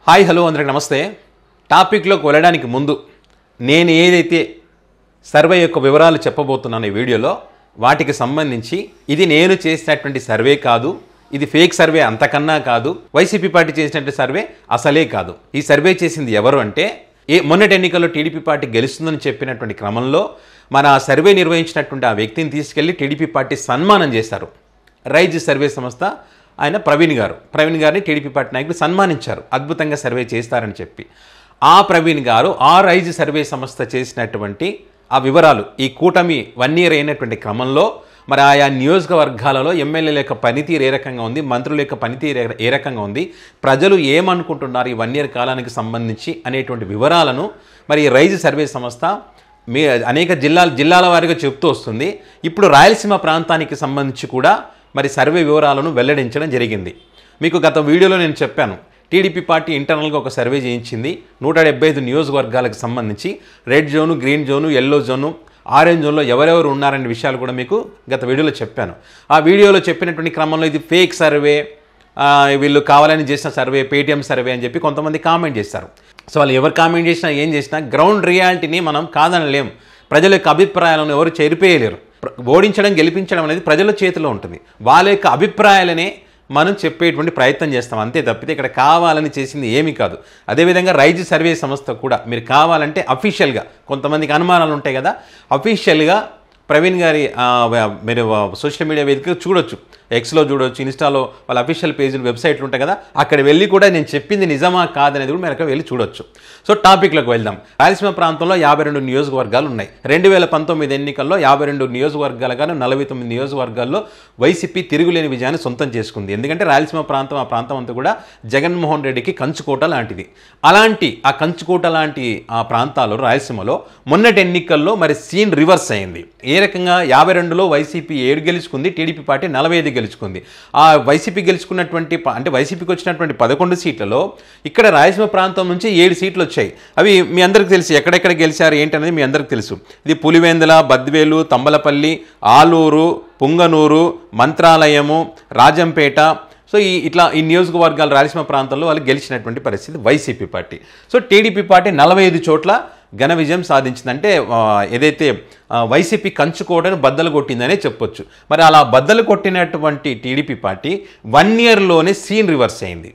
Hi hello అందరికి నమస్తే. టాపిక్లోకి వెళ్ళడానికి ముందు నేను ఏదైతే సర్వే యొక్క వివరాలు చెప్పబోతున్నాను ఈ వీడియోలో వాటికి సంబంధించి ఇది నేను చేసినటువంటి సర్వే కాదు, ఇది ఫేక్ సర్వే అంతకన్నా కాదు, వైసీపీ పార్టీ చేసినటువంటి సర్వే అసలే కాదు. ఈ సర్వే చేసింది ఎవరు అంటే మొన్నటి ఎన్నికల్లో టీడీపీ పార్టీ గెలుస్తుందని చెప్పినటువంటి క్రమంలో మన సర్వే నిర్వహించినటువంటి ఆ వ్యక్తిని తీసుకెళ్లి టీడీపీ పార్టీ సన్మానం చేశారు. రైజ్ సర్వే సంస్థ ఆయన ప్రవీణ్ గారిని టీడీపీ పార్టీ నాయకులు సన్మానించారు, అద్భుతంగా సర్వే చేస్తారని చెప్పి. ఆ ప్రవీణ్ గారు ఆ రైజ్ సర్వే సంస్థ చేసినటువంటి ఆ వివరాలు ఈ కూటమి 1 year అయినటువంటి క్రమంలో మరి ఆయా నియోజకవర్గాలలో ఎమ్మెల్యేల యొక్క పనితీరు ఏ రకంగా ఉంది, మంత్రుల యొక్క పనితీరు ఏ రకంగా ఉంది, ప్రజలు ఏమనుకుంటున్నారు ఈ 1 year కాలానికి సంబంధించి అనేటువంటి వివరాలను మరి రైజ్ సర్వే సంస్థ అనేక జిల్లాల వారీగా చెప్తూ వస్తుంది. ఇప్పుడు రాయలసీమ ప్రాంతానికి సంబంధించి కూడా మరి సర్వే వివరాలను వెల్లడించడం జరిగింది. మీకు గత వీడియోలో నేను చెప్పాను, టీడీపీ పార్టీ ఇంటర్నల్గా ఒక సర్వే చేయించింది 175 నియోజకవర్గాలకు సంబంధించి. Red zone, green zone, yellow zone, orange జోన్లో ఎవరెవరు ఉన్నారనే విషయాలు కూడా మీకు గత వీడియోలో చెప్పాను. ఆ వీడియోలో చెప్పినటువంటి క్రమంలో ఇది ఫేక్ సర్వే, వీళ్ళు కావాలని చేసిన సర్వే, పేటీఎం సర్వే అని చెప్పి కొంతమంది కామెంట్ చేశారు. సో వాళ్ళు ఎవరు కామెంట్ చేసినా ఏం చేసినా గ్రౌండ్ రియాలిటీని మనం కాదనలేం. ప్రజల యొక్క అభిప్రాయాలను ఎవరు చెరిపేయలేరు. ఓడించడం గెలిపించడం అనేది ప్రజల చేతిలో ఉంటుంది. వాళ్ళ యొక్క అభిప్రాయాలనే మనం చెప్పేటువంటి ప్రయత్నం చేస్తాం, అంతే తప్పితే ఇక్కడ కావాలని చేసింది ఏమీ కాదు. అదేవిధంగా రైజ్ సర్వే సంస్థ కూడా మీరు కావాలంటే అఫీషియల్గా, కొంతమందికి అనుమానాలు ఉంటాయి కదా, అఫీషియల్గా ప్రవీణ్ గారి మీరు సోషల్ మీడియా వేదిక చూడొచ్చు, ఎక్స్లో చూడొచ్చు, ఇన్స్టాలో వాళ్ళ అఫీషియల్ పేజీలు వెబ్సైట్లు ఉంటాయి కదా, అక్కడ వెళ్ళి కూడా నేను చెప్పింది నిజమా కాదనేది కూడా మీరు అక్కడ వెళ్ళి చూడొచ్చు. సో టాపిక్లోకి వెళ్దాం. రాయలసీమ ప్రాంతంలో 52 నియోజకవర్గాలు ఉన్నాయి. 2019 ఎన్నికల్లో 52 నియోజకవర్గాలు కానీ 49 నియోజకవర్గాల్లో వైసీపీ తిరుగులేని విజయాన్ని సొంతం చేసుకుంది. ఎందుకంటే రాయలసీమ ప్రాంతం, ఆ ప్రాంతం అంతా కూడా జగన్మోహన్ రెడ్డికి కంచుకోట లాంటిది. అలాంటి ఆ కంచుకోట లాంటి ఆ ప్రాంతాల్లో రాయలసీమలో మొన్నటి ఎన్నికల్లో మరి సీన్ రివర్స్ అయింది. ఏ రకంగా 52లో వైసీపీ 7 గెలుచుకుంది, టీడీపీ పార్టీ 45 గెలుచుకుంది. ఆ వైసీపీ గెలుచుకున్నటువంటి అంటే వైసీపీకి వచ్చినటువంటి 11 సీట్లలో ఇక్కడ రాయలసీమ ప్రాంతం నుంచి 7 సీట్లు వచ్చాయి. అవి మీ అందరికీ తెలుసు, ఎక్కడెక్కడ గెలిచారు ఏంటనేది మీ అందరికీ తెలుసు. ఇది పులివెందుల, బద్వేలు, తంబలపల్లి, ఆలూరు, పుంగనూరు, మంత్రాలయము, రాజంపేట. సో ఈ నియోజకవర్గాలు రాయలసీమ ప్రాంతంలో వాళ్ళు గెలిచినటువంటి పరిస్థితి YCP party. So TDP party 45 చోట్ల ఘన విజయం సాధించిందంటే ఏదైతే వైసీపీ కంచుకోవడానికి బద్దలు కొట్టిందనే చెప్పొచ్చు. మరి అలా బద్దలు కొట్టినటువంటి టీడీపీ పార్టీ 1 yearలోనే సీన్ రివర్స్ అయింది.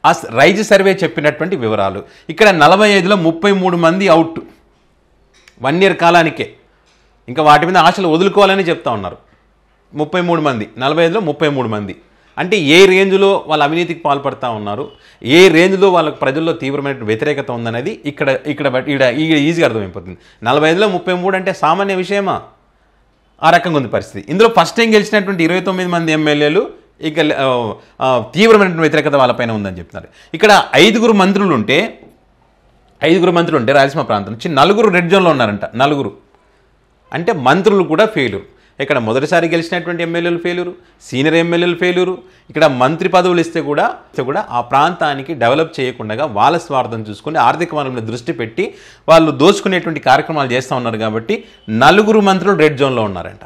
ఆ రైజ్ సర్వే చెప్పినటువంటి వివరాలు ఇక్కడ 45లో 33 మంది అవుట్ 1 year కాలానికే. ఇంకా వాటి మీద ఆశలు వదులుకోవాలని చెప్తా ఉన్నారు. 33 మంది, 45లో 33 మంది అంటే ఏ రేంజ్లో వాళ్ళు అవినీతికి పాల్పడతా ఉన్నారు, ఏ రేంజ్లో వాళ్ళకు ప్రజల్లో తీవ్రమైన వ్యతిరేకత ఉందనేది ఇక్కడ ఈజీగా అర్థమైపోతుంది. 45లో 33 అంటే సామాన్య విషయమా? ఆ రకంగా ఉంది పరిస్థితి. ఇందులో ఫస్ట్ టైం గెలిచినటువంటి 29 మంది ఎమ్మెల్యేలు ఇక తీవ్రమైనటువంటి వ్యతిరేకత వాళ్ళపైన ఉందని చెప్తున్నారు. ఇక్కడ 5 మంత్రులు ఉంటే రాయలసీమ ప్రాంతం నుంచి 4 రెడ్ జోన్లో ఉన్నారంట. 4 అంటే మంత్రులు కూడా ఫెయిల్యూర్. ఇక్కడ మొదటిసారి గెలిచినటువంటి ఎమ్మెల్యేలు ఫెయిల్యూరు, సీనియర్ ఎమ్మెల్యేలు ఫెయిల్యూరు. ఇక్కడ మంత్రి పదవులు ఇస్తే కూడా ఆ ప్రాంతానికి డెవలప్ చేయకుండా వాళ్ళ స్వార్థం చూసుకొని ఆర్థిక వనరుల మీద దృష్టి పెట్టి వాళ్ళు దోచుకునేటువంటి కార్యక్రమాలు చేస్తూ ఉన్నారు. కాబట్టి 4 మంత్రులు రెడ్ జోన్లో ఉన్నారంట.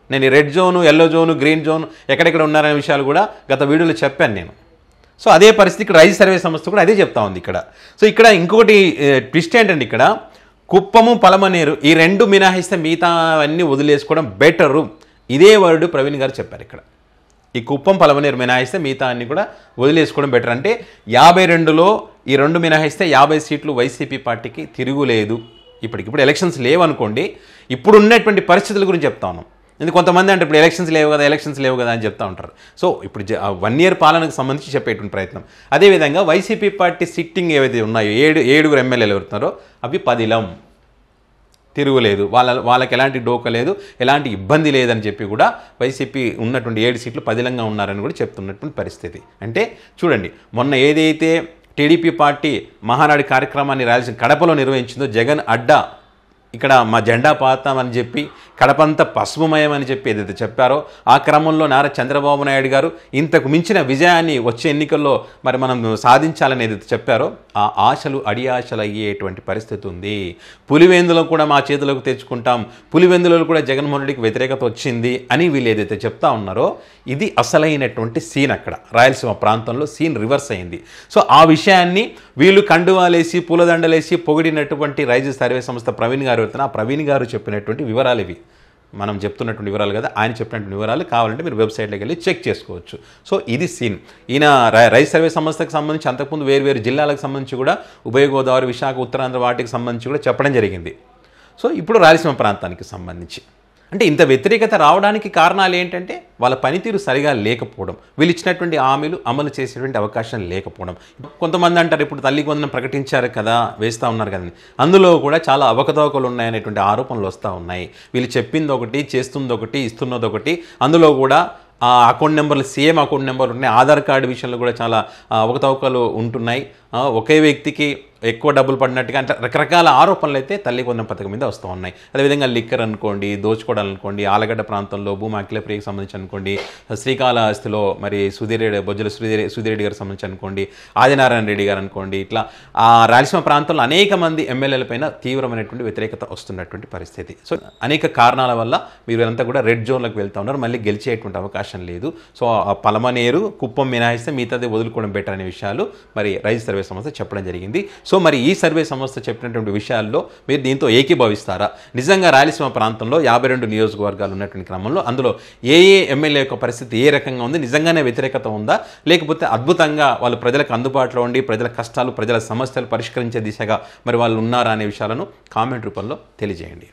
నేను ఈ red zone, yellow zone, green zone ఎక్కడెక్కడ ఉన్నారనే విషయాలు కూడా గత వీడియోలో చెప్పాను నేను. సో అదే పరిస్థితి ఇక్కడ రైజ్ సర్వే సంస్థ కూడా అదే చెప్తా ఉంది ఇక్కడ. సో ఇక్కడ ఇంకొకటి ట్విస్ట్ ఏంటంటే ఇక్కడ కుప్పము, పలమనేరు ఈ 2 మినహాయిస్తే మిగతా అన్నీ వదిలేసుకోవడం బెటరు. ఇదే వర్డ్ ప్రవీణ్ గారు చెప్పారు ఇక్కడ. ఈ కుప్పం, పలమనేరు మినహాయిస్తే మిగతా అన్ని కూడా వదిలేసుకోవడం బెటర్. అంటే 52లో ఈ 2 మినహాయిస్తే 50 సీట్లు వైసీపీ పార్టీకి తిరుగులేదు. ఇప్పటికిప్పుడు ఎలక్షన్స్ లేవనుకోండి, ఇప్పుడు ఉన్నటువంటి పరిస్థితుల గురించి చెప్తా ఉన్నాం. ఎందుకు కొంతమంది అంటే ఇప్పుడు ఎలక్షన్స్ లేవు కదా అని చెప్తా ఉంటారు. సో ఇప్పుడు 1 year పాలనకు సంబంధించి చెప్పేటువంటి ప్రయత్నం. అదేవిధంగా వైసీపీ పార్టీ సిట్టింగ్ ఏవైతే ఉన్నాయో 7 ఎమ్మెల్యేలు ఎవరుతున్నారో అవి 10లం తిరుగులేదు. వాళ్ళకి ఎలాంటి డోక లేదు, ఎలాంటి ఇబ్బంది లేదని చెప్పి కూడా వైసీపీ ఉన్నటువంటి 7 సీట్లు 10లంగా ఉన్నారని కూడా చెప్తున్నటువంటి పరిస్థితి. అంటే చూడండి, మొన్న ఏదైతే టీడీపీ పార్టీ మహానాడు కార్యక్రమాన్ని రాయలసీమ కడపలో నిర్వహించిందో, జగన్ అడ్డా ఇక్కడ మా జెండా పాతామని చెప్పి కడపంతా పసుపుమయం అని చెప్పి ఏదైతే చెప్పారో ఆ క్రమంలో నారా చంద్రబాబు నాయుడు గారు ఇంతకు మించిన విజయాన్ని వచ్చే ఎన్నికల్లో మరి మనం సాధించాలని ఏదైతే చెప్పారో ఆ ఆశలు అడి ఆశలు అయ్యేటువంటి పరిస్థితి ఉంది. పులివెందులో కూడా మా చేతులకు తెచ్చుకుంటాం, పులివెందులో కూడా జగన్మోహన్ రెడ్డికి వ్యతిరేకత వచ్చింది అని వీళ్ళు ఏదైతే చెప్తా ఉన్నారో ఇది అసలైనటువంటి సీన్. అక్కడ రాయలసీమ ప్రాంతంలో సీన్ రివర్స్ అయింది. సో ఆ విషయాన్ని వీళ్ళు కండువాలేసి పూలదండలేసి పొగిడినటువంటి రైజ్ సర్వే సంస్థ ప్రవీణ్ గారు ఆ ప్రవీణ్ గారు చెప్పినటువంటి వివరాలు ఇవి. మనం చెప్తున్నటువంటి వివరాలు కదా, ఆయన చెప్పినటువంటి వివరాలు కావాలంటే మీరు వెబ్సైట్లోకి వెళ్ళి చెక్ చేసుకోవచ్చు. సో ఇది సీన్. ఈయన రైస్ సర్వే సంస్థకు సంబంధించి అంతకుముందు వేరు జిల్లాలకు సంబంధించి కూడా ఉభయ గోదావరి, విశాఖ, ఉత్తరాంధ్ర వాటికి సంబంధించి కూడా చెప్పడం జరిగింది. సో ఇప్పుడు రాయలసీమ ప్రాంతానికి సంబంధించి అంటే ఇంత వ్యతిరేకత రావడానికి కారణాలు ఏంటంటే వాళ్ళ పనితీరు సరిగా లేకపోవడం, వీళ్ళు ఇచ్చినటువంటి హామీలు అమలు చేసేటువంటి అవకాశం లేకపోవడం. కొంతమంది అంటారు ఇప్పుడు తల్లికి వందనం ప్రకటించారు కదా, వేస్తూ ఉన్నారు కదండి, అందులో కూడా చాలా అవకతవకలు ఉన్నాయనేటువంటి ఆరోపణలు వస్తూ ఉన్నాయి. వీళ్ళు చెప్పింది ఒకటి, చేస్తుంది ఒకటి, ఇస్తున్నది ఒకటి. అందులో కూడా ఆ అకౌంట్ నెంబర్లు సేమ్ అకౌంట్ నెంబర్లు ఉన్నాయి. ఆధార్ కార్డు విషయంలో కూడా చాలా అవకతవకలు ఉంటున్నాయి. ఒకే వ్యక్తికి ఎక్కువ డబ్బులు పడినట్టుగా అంటే రకరకాల ఆరోపణలు అయితే తల్లికి వందనం పథకం మీద వస్తూ ఉన్నాయి. అదేవిధంగా లిక్కర్ అనుకోండి, దోచుకోవడాలు అనుకోండి, ఆలగడ్డ ప్రాంతంలో భూమి అఖిలప్రియకి సంబంధించి అనుకోండి, శ్రీకాళహస్తిలో మరి బొజ్జల సుధీరెడ్డి గారికి సంబంధించి అనుకోండి, ఆదినారాయణ రెడ్డి గారు అనుకోండి, ఇట్లా ఆ రాయలసీమ ప్రాంతంలో అనేక మంది ఎమ్మెల్యేలపైన తీవ్రమైనటువంటి వ్యతిరేకత వస్తున్నటువంటి పరిస్థితి. సో అనేక కారణాల వల్ల వీరంతా కూడా రెడ్ జోన్లకు వెళ్తూ ఉన్నారు. మళ్ళీ గెలిచేటువంటి అవకాశం లేదు. సో ఆ పలమనేరు, కుప్పం మినహాయిస్తే మిగతాది వదులుకోవడం బెటర్ అనే విషయాలు మరి రైజ్ సర్వే సంస్థ చెప్పడం జరిగింది. సో మరి ఈ సర్వే సంస్థ చెప్పినటువంటి విషయాల్లో మీరు దీంతో ఏకీభవిస్తారా? నిజంగా రాయలసీమ ప్రాంతంలో 52 నియోజకవర్గాలు ఉన్నటువంటి క్రమంలో అందులో ఏ ఎమ్మెల్యే యొక్క పరిస్థితి ఏ రకంగా ఉంది? నిజంగానే వ్యతిరేకత ఉందా, లేకపోతే అద్భుతంగా వాళ్ళు ప్రజలకు అందుబాటులో ఉండి ప్రజల కష్టాలు, ప్రజల సమస్యలు పరిష్కరించే దిశగా మరి వాళ్ళు ఉన్నారా అనే విషయాలను కామెంట్ రూపంలో తెలియజేయండి.